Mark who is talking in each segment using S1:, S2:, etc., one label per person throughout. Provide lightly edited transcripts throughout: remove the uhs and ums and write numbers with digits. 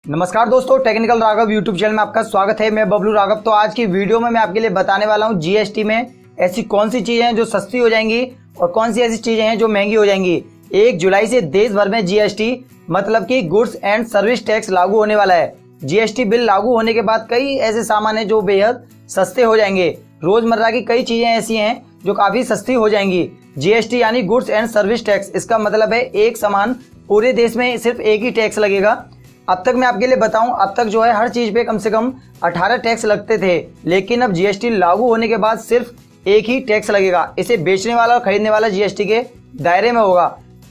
S1: नमस्कार दोस्तों, technical Raghav YouTube channel में आपका स्वागत है। मैं बबलू राघव। तो आज की वीडियो में मैं आपके लिए बताने वाला हूं जीएसटी में ऐसी कौन सी चीजें हैं जो सस्ती हो जाएंगी और कौन सी ऐसी चीजें हैं जो महंगी हो जाएंगी। 1 जुलाई से देश भर में जीएसटी मतलब कि गुड्स एंड सर्विस टैक्स लागू होने वाला है। जीएसटी बिल लागू होने के बाद कई ऐसे सामान हैं जो बेहद सस्ते हो जाएंगे। रोजमर्रा की कई चीजें ऐसी हैं जो काफी सस्ती हो जाएंगी। जीएसटी यानी गुड्स एंड सर्विस टैक्स, इसका मतलब है एक सामान पूरे देश में सिर्फ एक ही टैक्स लगेगा। अब तक मैं आपके लिए बताऊं, अब तक जो है हर चीज पे कम से कम 18 टैक्स लगते थे, लेकिन अब जीएसटी लागू होने के बाद सिर्फ एक ही टैक्स लगेगा। इसे बेचने वाला और खरीदने वाला जीएसटी के दायरे में होगा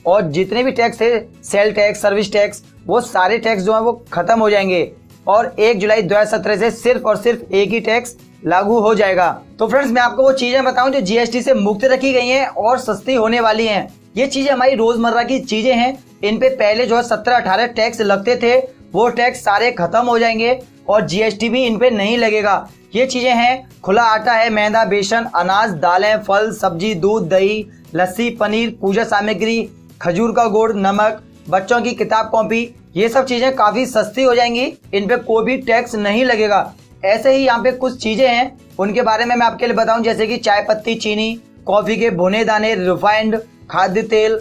S1: और जितने भी टैक्स थे, सेल टैक्स, सर्विस टैक्स, वो सारे टैक्स जो है वो खत्म हो जाएंगे और 1 जुलाई 2017 से सिर्फ और सिर्फ एक ही टैक्स लागू हो जाएगा। तो फ्रेंड्स, मैं आपको वो चीजें बताऊं जो जीएसटी से मुक्त रखी गई हैं और सस्ती होने वाली हैं। ये चीजें हमारी रोजमर्रा की चीजें हैं। इन पे पहले जो है 17-18 टैक्स लगते थे, वो टैक्स सारे खत्म हो जाएंगे और जीएसटी भी इन पे नहीं लगेगा। ये चीजें हैं, खुला आटा है, मैदा, बेसन, अनाज, दालें, फल, सब्जी, दूध, दही, लस्सी, पनीर, पूजा सामग्री, खजूर का गुड़, नमक, बच्चों की किताब कॉपी, ये सब चीजें काफी सस्ती हो जाएंगी। इन पे कोई भी टैक्स नहीं लगेगा। ऐसे ही यहाँ पे कुछ चीजें हैं, उनके बारे में मैं आपके लिए बताऊं, जैसे कि चाय पत्ती, चीनी, कॉफी के भुने दाने, रिफाइंड खाद्य तेल,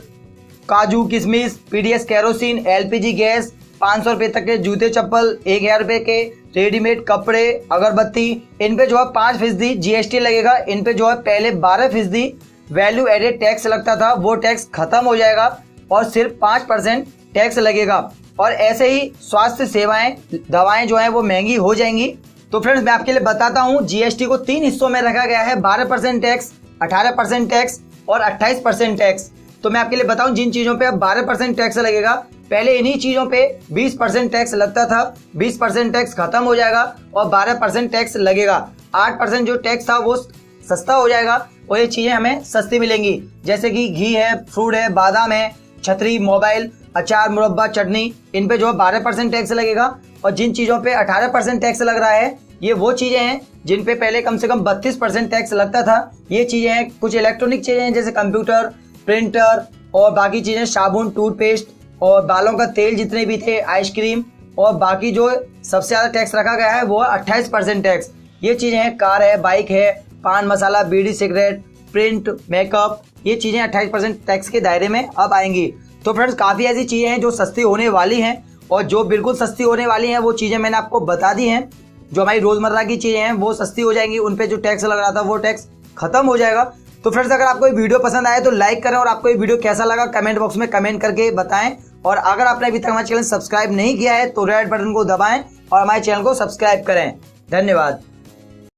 S1: काजू, किशमिश, पीडीएस केरोसिन, एलपीजी गैस, 500 रुपए तक के जूते चप्पल, 1000 रुपए के रेडीमेड कपड़े, अगरबत्ती, इन पे जो है 5% जीएसटी लगेगा। इन पे जो है पहले 12% वैल्यू एडेड टैक्स लगता था, वो टैक्स खत्म हो जाएगा और सिर्फ 5% टैक्स लगेगा। और ऐसे ही स्वास्थ्य सेवाएं, दवाएं जो है वो महंगी हो जाएंगी। तो फ्रेंड्स, मैं आपके लिए बताता हूँ, जीएसटी को 3 हिस्सों में रखा गया है, 12% टैक्स, 18% टैक्स और 28% टैक्स। तो मैं आपके लिए बताऊं, जिन चीजों पे अब 12% टैक्स लगेगा, पहले इन्हीं चीजों पे 20% टैक्स लगता था, 20% टैक्स खत्म हो जाएगा और 12% टैक्स लगेगा। 8% जो टैक्स था वो सस्ता हो जाएगा और ये चीजें हमें सस्ती मिलेंगी, जैसे कि घी है, फ्रूट है, बादाम है, छतरी, मोबाइल, अचार, मुरब्बा, चटनी, इन पे जो है 12% टैक्स लगेगा। और जिन चीजों पे 18% टैक्स लग रहा है, ये वो चीजें हैं जिन पे पहले कम से कम 32% टैक्स लगता था। ये चीजें हैं, कुछ इलेक्ट्रॉनिक चीजें हैं जैसे कंप्यूटर, प्रिंटर और बाकी चीजें, साबुन, टूथपेस्ट और बालों का तेल जितने भी थे, आइसक्रीम, और बाकी जो सबसे ज्यादा टैक्स रखा गया है वो है 28% टैक्स। ये चीजें हैं, कार है, बाइक है, पान मसाला, बीड़ी, सिगरेट, प्रिंट, मेकअप, ये चीजें 28% टैक्स के दायरे में अब आएंगी। तो फ्रेंड्स, काफी ऐसी चीजें हैं जो सस्ती होने वाली हैं और जो बिल्कुल सस्ती होने वाली हैं वो चीजें मैंने आपको बता दी हैं। जो हमारी रोजमर्रा की चीजें हैं वो सस्ती हो जाएंगी, उन पे जो टैक्स लग रहा था वो टैक्स खत्म हो जाएगा। तो फ्रेंड्स, अगर आपको ये वीडियो पसंद आए तो लाइक करें और आपको ये वीडियो कैसा लगा कमेंट बॉक्स में कमेंट करके बताएं। और अगर आपने अभी तक हमारे चैनल सब्सक्राइब नहीं किया है तो रेड बटन को दबाएं और हमारे चैनल को सब्सक्राइब करें। धन्यवाद।